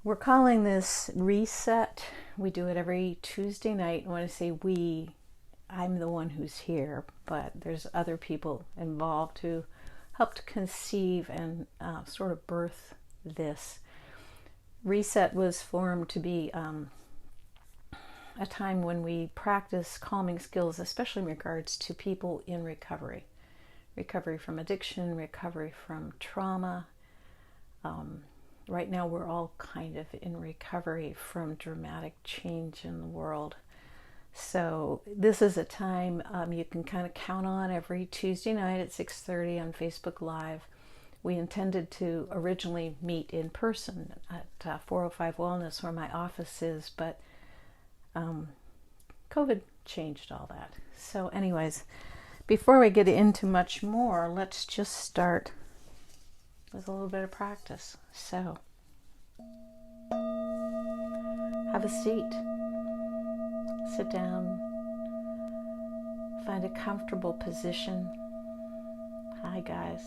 We're calling this ReSet. We do it every Tuesday night. And when I say we, I'm the one who's here, but there's other people involved who helped conceive and sort of birth this. ReSet was formed to be a time when we practice calming skills, especially in regards to people in recovery. Recovery from addiction, recovery from trauma. Right now we're all kind of in recovery from dramatic change in the world. So this is a time you can kind of count on every Tuesday night at 6:30 on Facebook Live. We intended to originally meet in person at 405 Wellness where my office is, but COVID changed all that. So anyways, before we get into much more, let's just start with a little bit of practice. So have a seat, sit down, find a comfortable position. Hi guys.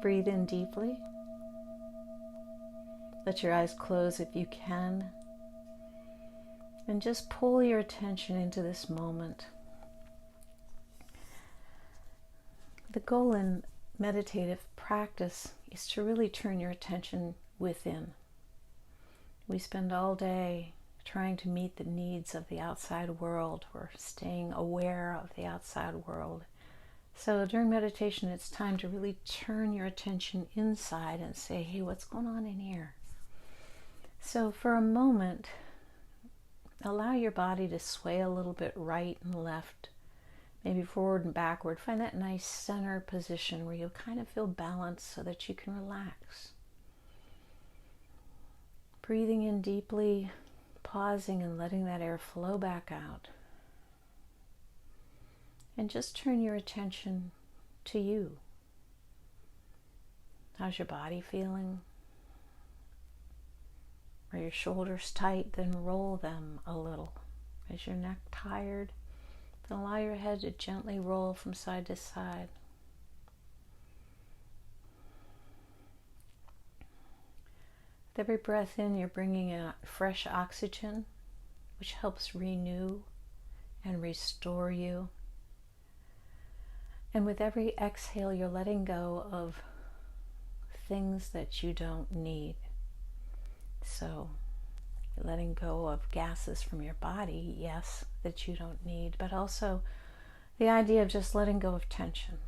Breathe in deeply. Let your eyes close if you can. And just pull your attention into this moment. The goal in meditative practice is to really turn your attention within. We spend all day trying to meet the needs of the outside world. We're staying aware of the outside world. So during meditation, it's time to really turn your attention inside and say, hey, what's going on in here? So for a moment, allow your body to sway a little bit right and left, maybe forward and backward. Find that nice center position where you kind of feel balanced so that you can relax. Breathing in deeply, pausing and letting that air flow back out. And just turn your attention to you. How's your body feeling? Are your shoulders tight? Then roll them a little. Is your neck tired? Then allow your head to gently roll from side to side. With every breath in, you're bringing in fresh oxygen, which helps renew and restore you. And with every exhale, you're letting go of things that you don't need. So you're letting go of gases from your body, yes, that you don't need, but also the idea of just letting go of tension,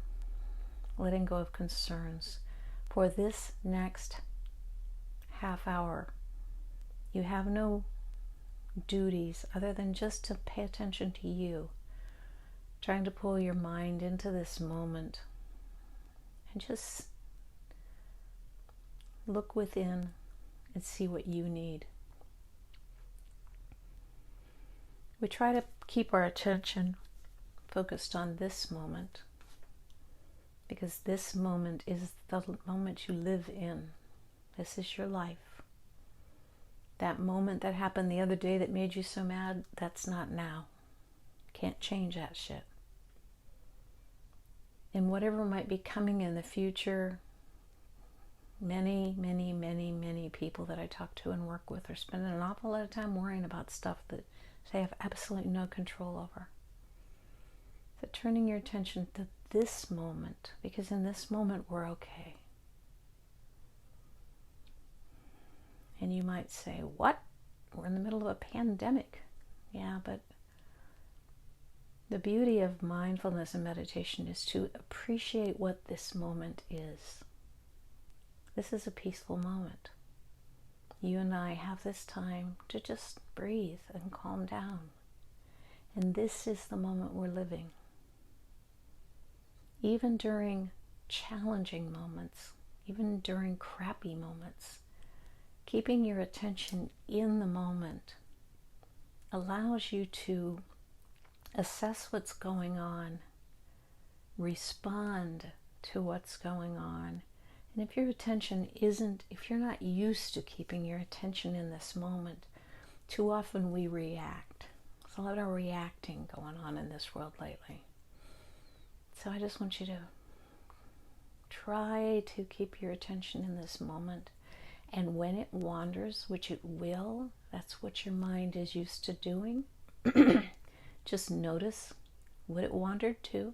letting go of concerns. For this next half hour, you have no duties other than just to pay attention to you, trying to pull your mind into this moment and just look within and see what you need. We try to keep our attention focused on this moment because this moment is the moment you live in. This is your life. That moment that happened the other day that made you so mad, that's not now. Can't change that shit. And whatever might be coming in the future, many people that I talk to and work with are spending an awful lot of time worrying about stuff that they have absolutely no control over. So turning your attention to this moment, because in this moment we're okay. And you might say, what? We're in the middle of a pandemic. Yeah, but the beauty of mindfulness and meditation is to appreciate what this moment is. This is a peaceful moment. You and I have this time to just breathe and calm down. And this is the moment we're living. Even during challenging moments, even during crappy moments, keeping your attention in the moment allows you to assess what's going on, respond to what's going on. And if your attention if you're not used to keeping your attention in this moment, too often we react. There's a lot of reacting going on in this world lately. So I just want you to try to keep your attention in this moment And when it wanders, which it will, that's what your mind is used to doing, just notice what it wandered to.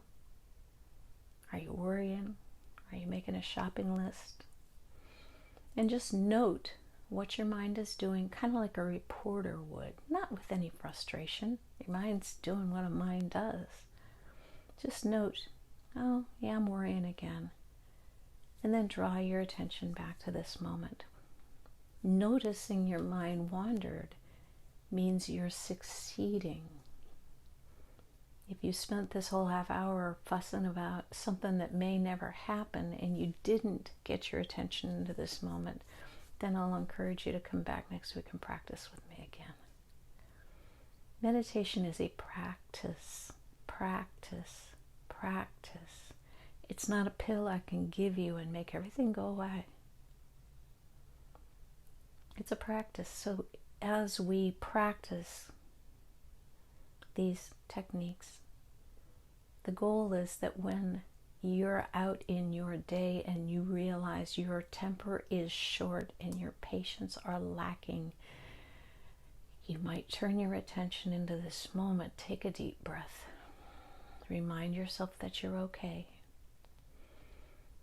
Are you worrying? Are you making a shopping list? And just note what your mind is doing, kind of like a reporter would, not with any frustration. Your mind's doing what a mind does. Just note, oh, yeah, I'm worrying again. And then draw your attention back to this moment. Noticing your mind wandered means you're succeeding. If you spent this whole half hour fussing about something that may never happen and you didn't get your attention into this moment, then I'll encourage you to come back next week and practice with me again. Meditation is a practice, practice, practice. It's not a pill I can give you and make everything go away. It's a practice. So as we practice these techniques, the goal is that when you're out in your day and you realize your temper is short and your patience are lacking, you might turn your attention into this moment. Take a deep breath. Remind yourself that you're okay.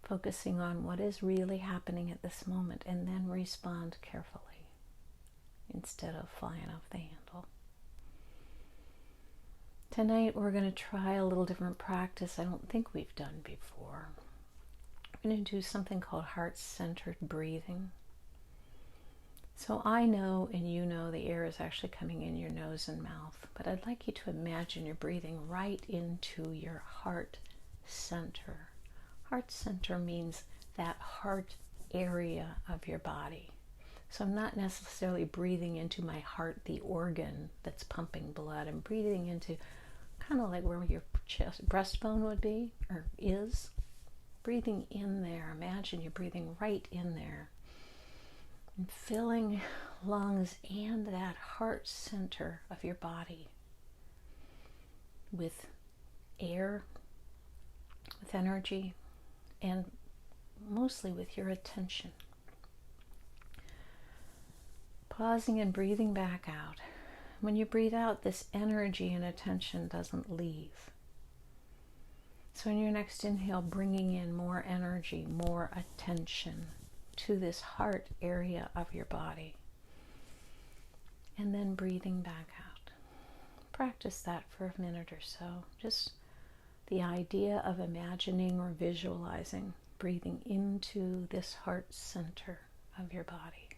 Focusing on what is really happening at this moment, and then respond carefully instead of flying off the handle. Tonight we're going to try a little different practice I don't think we've done before. We're going to do something called heart-centered breathing. So I know and you know the air is actually coming in your nose and mouth, but I'd like you to imagine you're breathing right into your heart center. Heart center means that heart area of your body. So I'm not necessarily breathing into my heart, the organ that's pumping blood. I'm breathing into kind of like where your chest, breastbone would be, or is. Breathing in there. Imagine you're breathing right in there. And filling lungs and that heart center of your body with air, with energy, and mostly with your attention. Pausing and breathing back out. When you breathe out, this energy and attention doesn't leave. So in your next inhale, bringing in more energy, more attention to this heart area of your body. And then breathing back out. Practice that for a minute or so. Just the idea of imagining or visualizing breathing into this heart center of your body.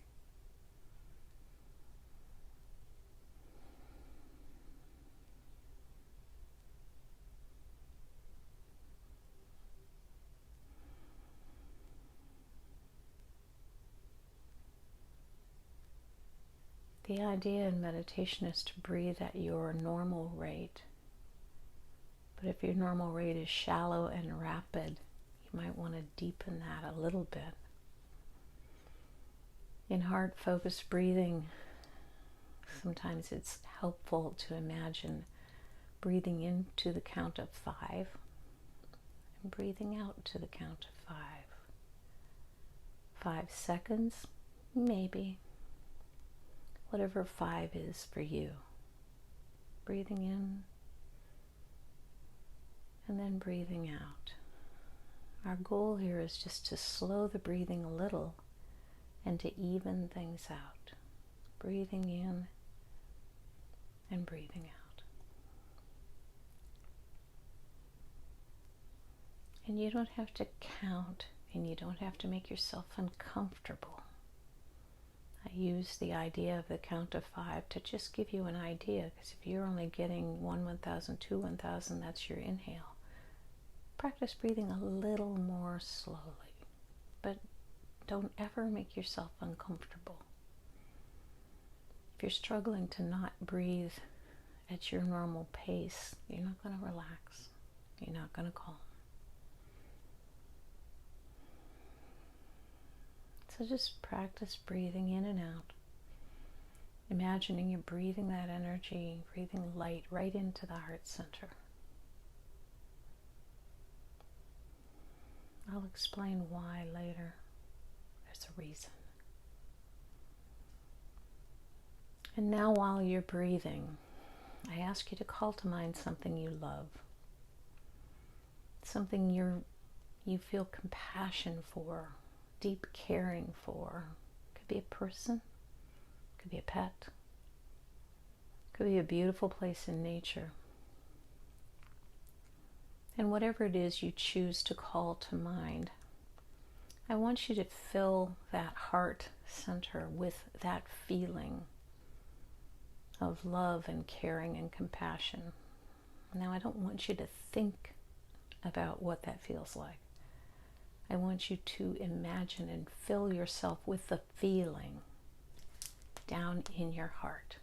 The idea in meditation is to breathe at your normal rate. But if your normal rate is shallow and rapid, you might want to deepen that a little bit. In heart-focused breathing, sometimes it's helpful to imagine breathing into the count of 5 and breathing out to the count of 5. 5 seconds, maybe. Whatever 5 is for you. Breathing in and then breathing out. Our goal here is just to slow the breathing a little and to even things out. Breathing in and breathing out. And you don't have to count, and you don't have to make yourself uncomfortable. I use the idea of the count of 5 to just give you an idea, because if you're only getting 1 1000, 2 1000, that's your inhale. Practice breathing a little more slowly, but don't ever make yourself uncomfortable. If you're struggling to not breathe at your normal pace, you're not going to relax. You're not going to calm. So just practice breathing in and out. Imagining you're breathing that energy, breathing light right into the heart center. I'll explain why later. There's a reason. And now while you're breathing, I ask you to call to mind something you love, something you feel compassion for, deep caring for. Could be a person, could be a pet, could be a beautiful place in nature. And whatever it is you choose to call to mind, I want you to fill that heart center with that feeling of love and caring and compassion. Now, I don't want you to think about what that feels like. I want you to imagine and fill yourself with the feeling down in your heart.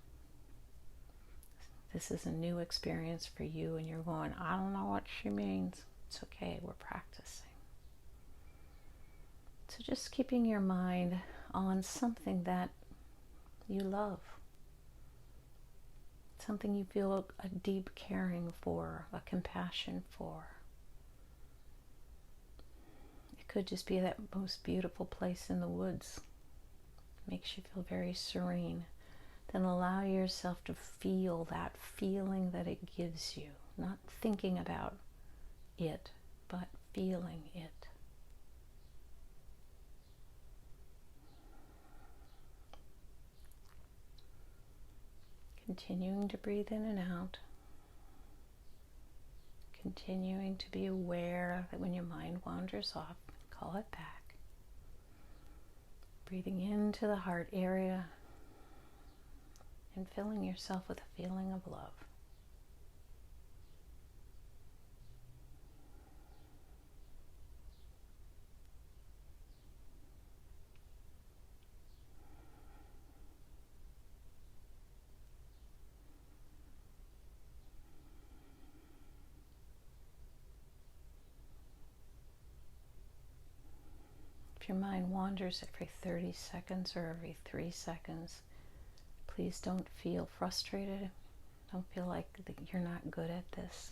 This is a new experience for you, and you're going, I don't know what she means. It's okay, we're practicing. So just keeping your mind on something that you love, something you feel a deep caring for, a compassion for. It could just be that most beautiful place in the woods. It makes you feel very serene. Then allow yourself to feel that feeling that it gives you, not thinking about it, but feeling it. Continuing to breathe in and out. Continuing to be aware that when your mind wanders off, call it back. Breathing into the heart area and filling yourself with a feeling of love. If your mind wanders every 30 seconds or every 3 seconds, please don't feel frustrated. Don't feel like you're not good at this.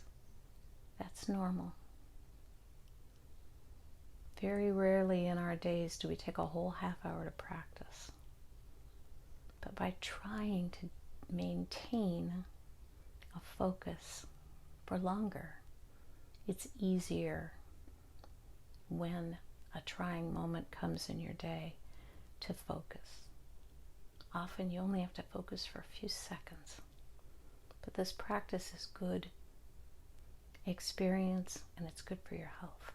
That's normal. Very rarely in our days do we take a whole half hour to practice. But by trying to maintain a focus for longer, it's easier when a trying moment comes in your day to focus. Often you only have to focus for a few seconds. But this practice is good experience and it's good for your health.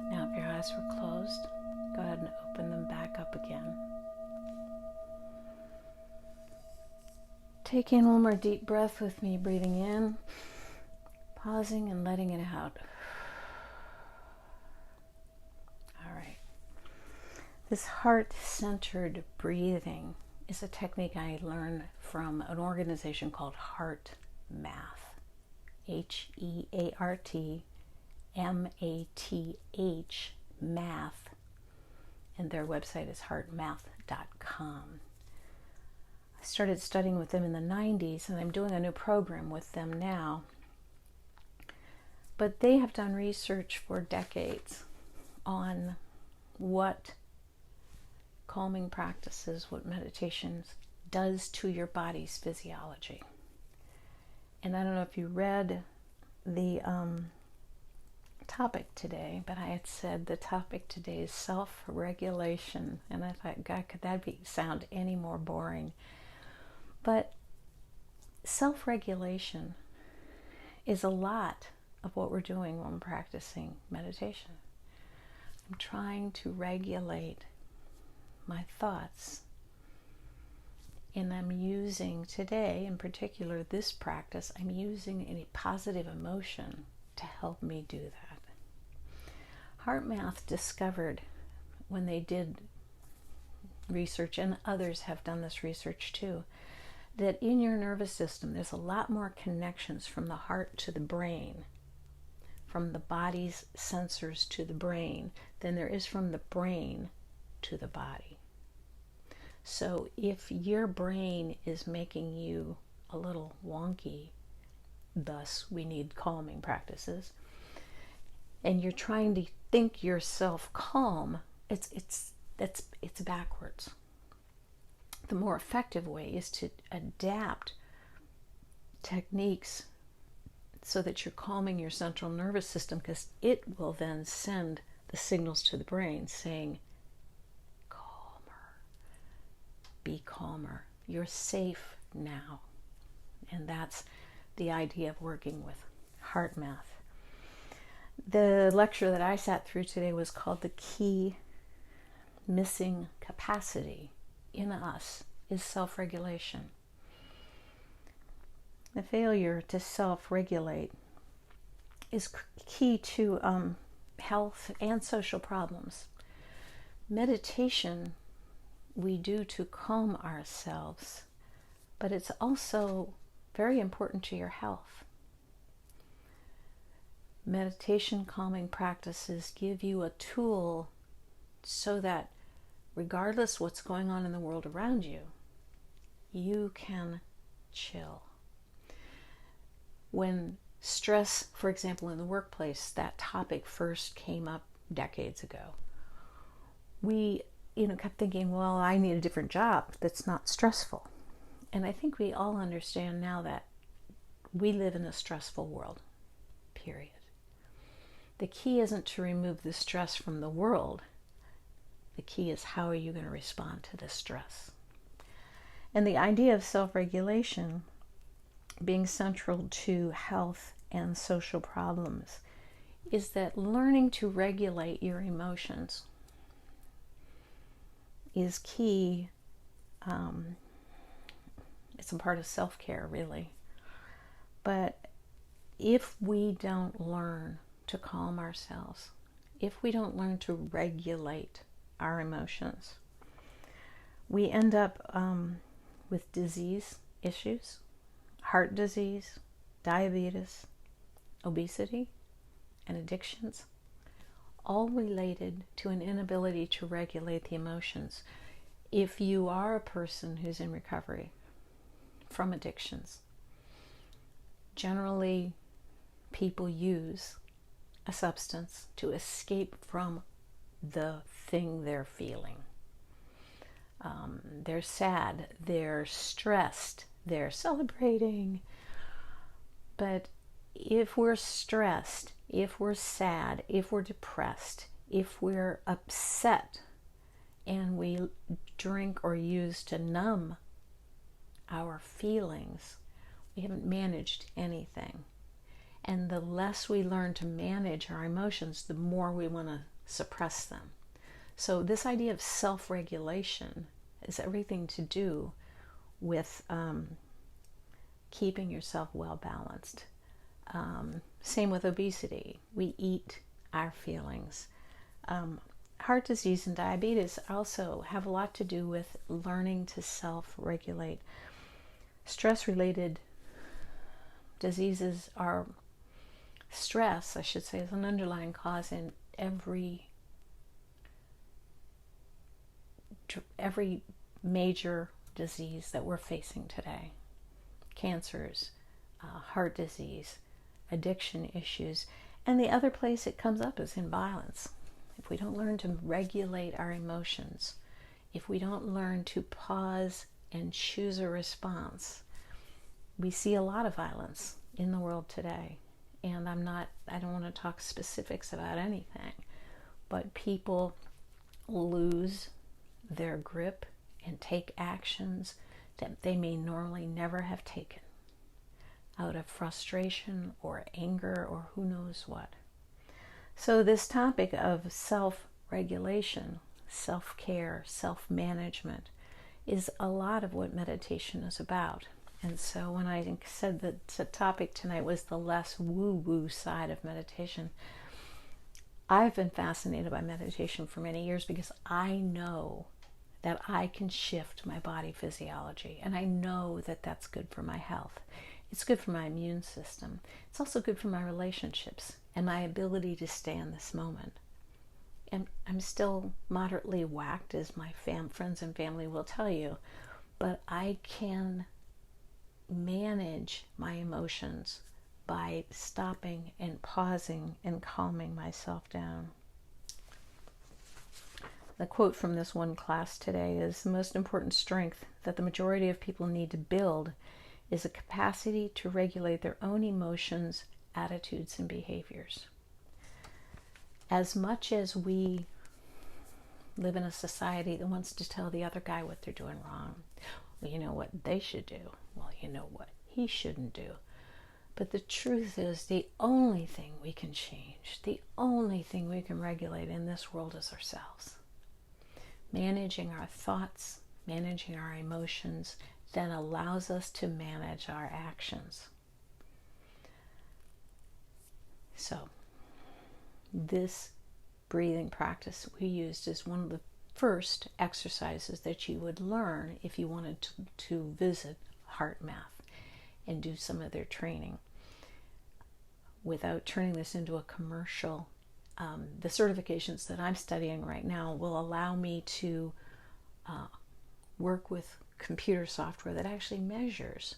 Now if your eyes were closed, go ahead and open them back up again. Take in one more deep breath with me, breathing in, pausing and letting it out. All right. This heart-centered breathing is a technique I learned from an organization called HeartMath. HeartMath, math, and their website is heartmath.com. I started studying with them in the 90s, and I'm doing a new program with them now. But they have done research for decades on what calming practices, what meditations does to your body's physiology. And I don't know if you read the topic today, but I had said the topic today is self-regulation, and I thought, God, could that sound any more boring? But self-regulation is a lot of what we're doing when we're practicing meditation. I'm trying to regulate my thoughts, and I'm using today, in particular this practice, I'm using a positive emotion to help me do that. HeartMath discovered when they did research, and others have done this research too, that in your nervous system there's a lot more connections from the heart to the brain, from the body's sensors to the brain, than there is from the brain to the body. So if your brain is making you a little wonky, thus we need calming practices, and you're trying to think yourself calm, it's backwards. The more effective way is to adapt techniques so that you're calming your central nervous system, because it will then send the signals to the brain saying, calmer, be calmer, you're safe now. And that's the idea of working with HeartMath. The lecture that I sat through today was called The Key Missing Capacity in Us is Self-Regulation. The failure to self-regulate is key to health and social problems. Meditation we do to calm ourselves, but it's also very important to your health. Meditation calming practices give you a tool so that regardless what's going on in the world around you, you can chill. When stress, for example, in the workplace, that topic first came up decades ago, we kept thinking, well, I need a different job that's not stressful. And I think we all understand now that we live in a stressful world, period. The key isn't to remove the stress from the world. The key is, how are you going to respond to the stress? And the idea of self-regulation being central to health and social problems is that learning to regulate your emotions is key. It's a part of self-care, really. But if we don't learn to calm ourselves, if we don't learn to regulate our emotions, we end up with disease issues, heart disease, diabetes, obesity, and addictions, all related to an inability to regulate the emotions. If you are a person who's in recovery from addictions, generally people use a substance to escape from the thing they're feeling. They're sad, they're stressed, they're celebrating. But if we're stressed, if we're sad, if we're depressed, if we're upset, and we drink or use to numb our feelings, we haven't managed anything. And the less we learn to manage our emotions, the more we want to suppress them. So this idea of self-regulation has everything to do with keeping yourself well balanced. Same with obesity. We eat our feelings. Heart disease and diabetes also have a lot to do with learning to self-regulate. Stress-related diseases are, stress, I should say, is an underlying cause in every major disease that we're facing today. Cancers, heart disease, addiction issues, and the other place it comes up is in violence. If we don't learn to regulate our emotions, if we don't learn to pause and choose a response, we see a lot of violence in the world today. And I don't want to talk specifics about anything, but people lose their grip and take actions that they may normally never have taken out of frustration or anger or who knows what. So this topic of self-regulation, self-care, self-management is a lot of what meditation is about. And so when I said that the topic tonight was the less woo-woo side of meditation, I've been fascinated by meditation for many years because I know that I can shift my body physiology, and I know that that's good for my health. It's good for my immune system. It's also good for my relationships and my ability to stay in this moment. And I'm still moderately whacked, as my friends and family will tell you, but I can manage my emotions by stopping and pausing and calming myself down. The quote from this one class today is, the most important strength that the majority of people need to build is a capacity to regulate their own emotions, attitudes, and behaviors. As much as we live in a society that wants to tell the other guy what they're doing wrong, well, you know what they should do. Well, you know what he shouldn't do. But the truth is, the only thing we can change, the only thing we can regulate in this world is ourselves. Managing our thoughts, managing our emotions, then allows us to manage our actions. So, this breathing practice we used is one of the first exercises that you would learn if you wanted to visit HeartMath and do some of their training. Without turning this into a commercial, the certifications that I'm studying right now will allow me to work with computer software that actually measures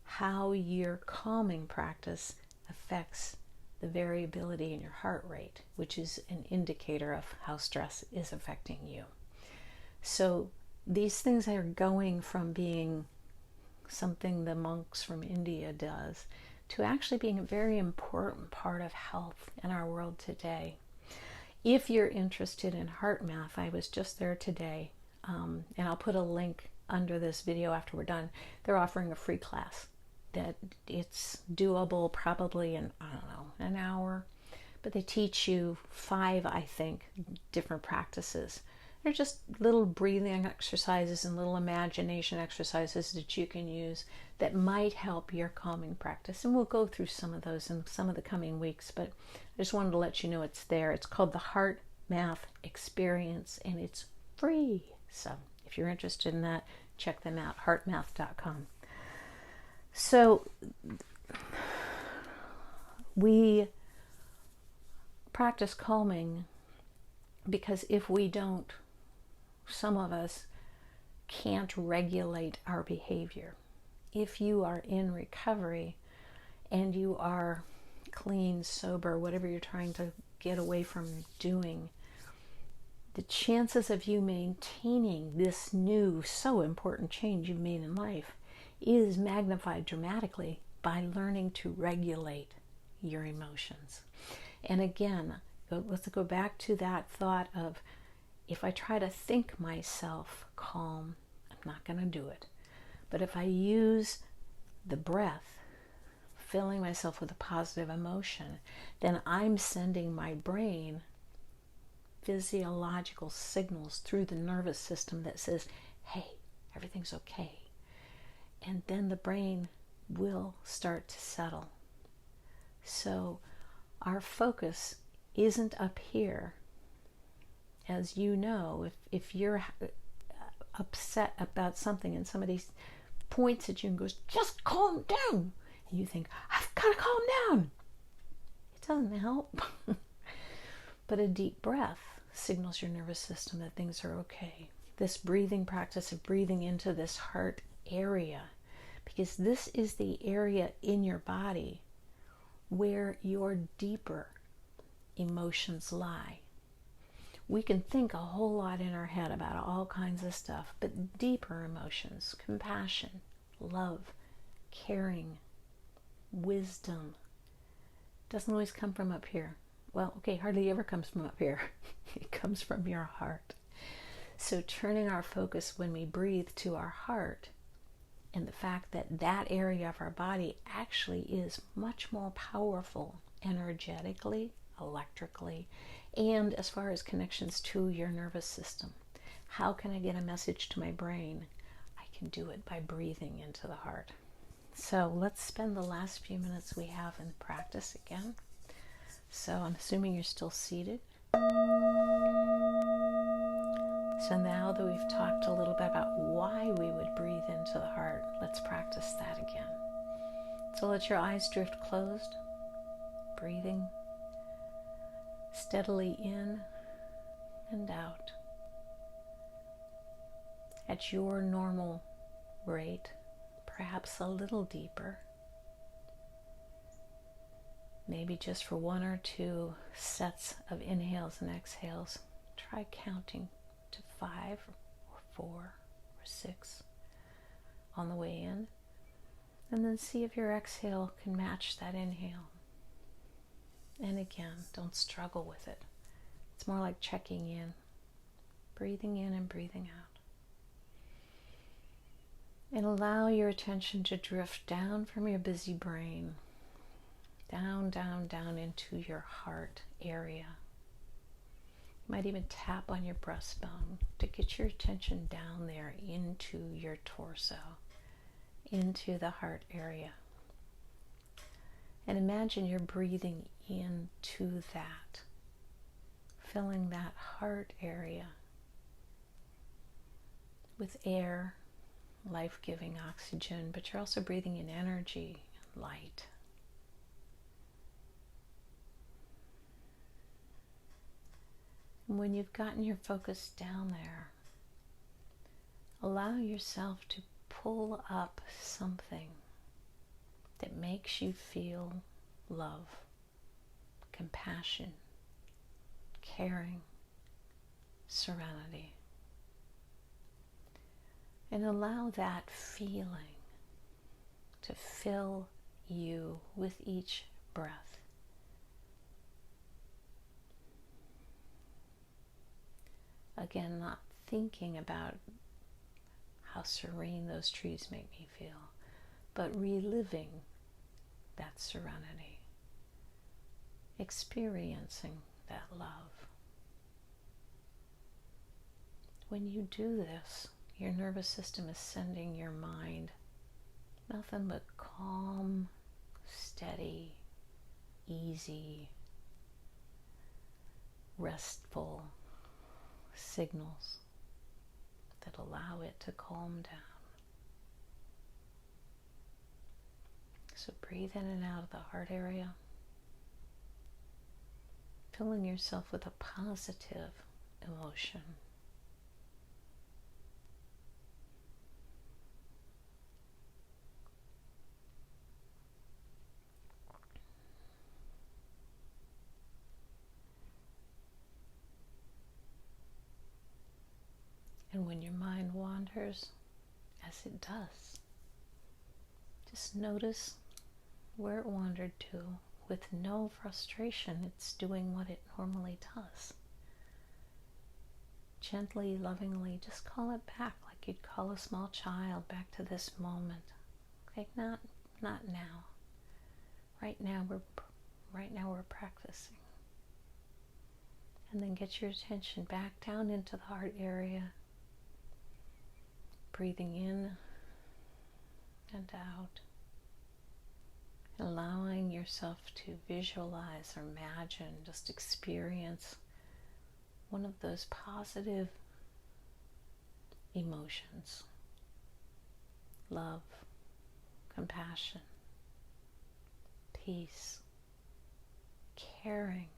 how your calming practice affects the variability in your heart rate, which is an indicator of how stress is affecting you. So these things are going from being something the monks from India does to actually being a very important part of health in our world today. If you're interested in HeartMath, I was just there today, and I'll put a link under this video after we're done. They're offering a free class that it's doable probably in, I don't know, an hour, but they teach you 5, I think, different practices. They're just little breathing exercises and little imagination exercises that you can use that might help your calming practice. And we'll go through some of those in some of the coming weeks, but I just wanted to let you know it's there. It's called the HeartMath Experience, and it's free. So if you're interested in that, check them out, heartmath.com. So we practice calming because if we don't, some of us can't regulate our behavior. If you are in recovery and you are clean, sober, whatever you're trying to get away from doing, the chances of you maintaining this new, so important change you've made in life is magnified dramatically by learning to regulate your emotions. And again, let's go back to that thought of, if I try to think myself calm, I'm not going to do it. But if I use the breath, filling myself with a positive emotion, then I'm sending my brain physiological signals through the nervous system that says, hey, everything's okay. And then the brain will start to settle. So our focus isn't up here. As you know, if you're upset about something and somebody points at you and goes, just calm down, and you think, I've got to calm down, it doesn't help. But a deep breath signals your nervous system that things are okay. This breathing practice of breathing into this heart area, because this is the area in your body where your deeper emotions lie. We can think a whole lot in our head about all kinds of stuff, but deeper emotions, compassion, love, caring, wisdom, doesn't always come from up here. Well, okay, hardly ever comes from up here. It comes from your heart. So turning our focus when we breathe to our heart, and the fact that that area of our body actually is much more powerful energetically, electrically, and as far as connections to your nervous system. How can I get a message to my brain? I can do it by breathing into the heart. So let's spend the last few minutes we have in practice again. So I'm assuming you're still seated. So now that we've talked a little bit about why we would breathe into the heart, let's practice that again. So let your eyes drift closed, breathing steadily in and out at your normal rate, perhaps a little deeper. Maybe just for 1 or 2 sets of inhales and exhales, try counting to 5 or 4 or 6 on the way in, and then see if your exhale can match that inhale. And again, don't struggle with it. It's more like checking in, breathing in and breathing out. And allow your attention to drift down from your busy brain, down, down, down into your heart area. You might even tap on your breastbone to get your attention down there into your torso, into the heart area. And imagine you're breathing into that, filling that heart area with air, life-giving oxygen, but you're also breathing in energy and light. And when you've gotten your focus down there, allow yourself to pull up something that makes you feel love, compassion, caring, serenity. And allow that feeling to fill you with each breath. Again, not thinking about how serene those trees make me feel, but reliving that serenity, experiencing that love. When you do this, your nervous system is sending your mind nothing but calm, steady, easy, restful signals that allow it to calm down. So breathe in and out of the heart area, filling yourself with a positive emotion. And when your mind wanders, as it does, just notice where it wandered to with no frustration. It's doing what it normally does. Gently, lovingly, just call it back like you'd call a small child back to this moment. Okay, not now. Right now we're practicing. And then get your attention back down into the heart area. Breathing in and out, allowing yourself to visualize or imagine, just experience one of those positive emotions: love, compassion, peace, caring,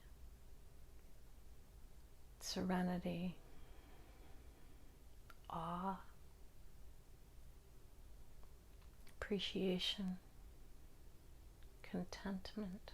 serenity, awe, appreciation, contentment.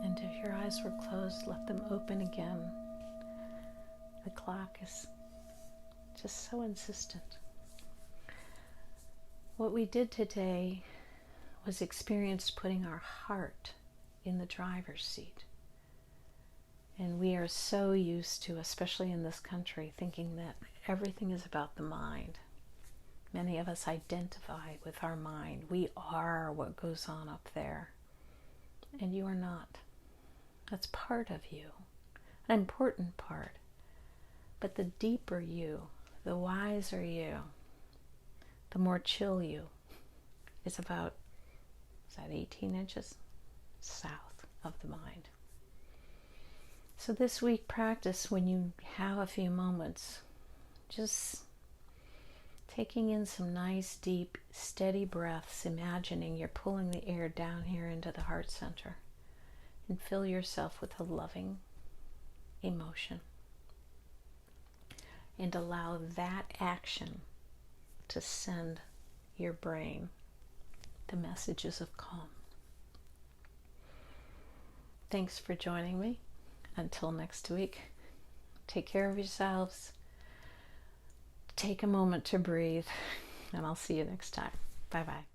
And if your eyes were closed, let them open again. The clock is just so insistent. What we did today was experience putting our heart in the driver's seat. And we are so used to, especially in this country, thinking that everything is about the mind. Many of us identify with our mind. We are what goes on up there. And you are not. That's part of you, an important part. But the deeper you, the wiser you, the more chill you, is about Is that 18 inches? South of the mind. So this week, practice when you have a few moments, just taking in some nice, deep, steady breaths, imagining you're pulling the air down here into the heart center, and fill yourself with a loving emotion. And allow that action to send your brain the messages of calm. Thanks for joining me. Until next week, take care of yourselves. Take a moment to breathe, and I'll see you next time. Bye-bye.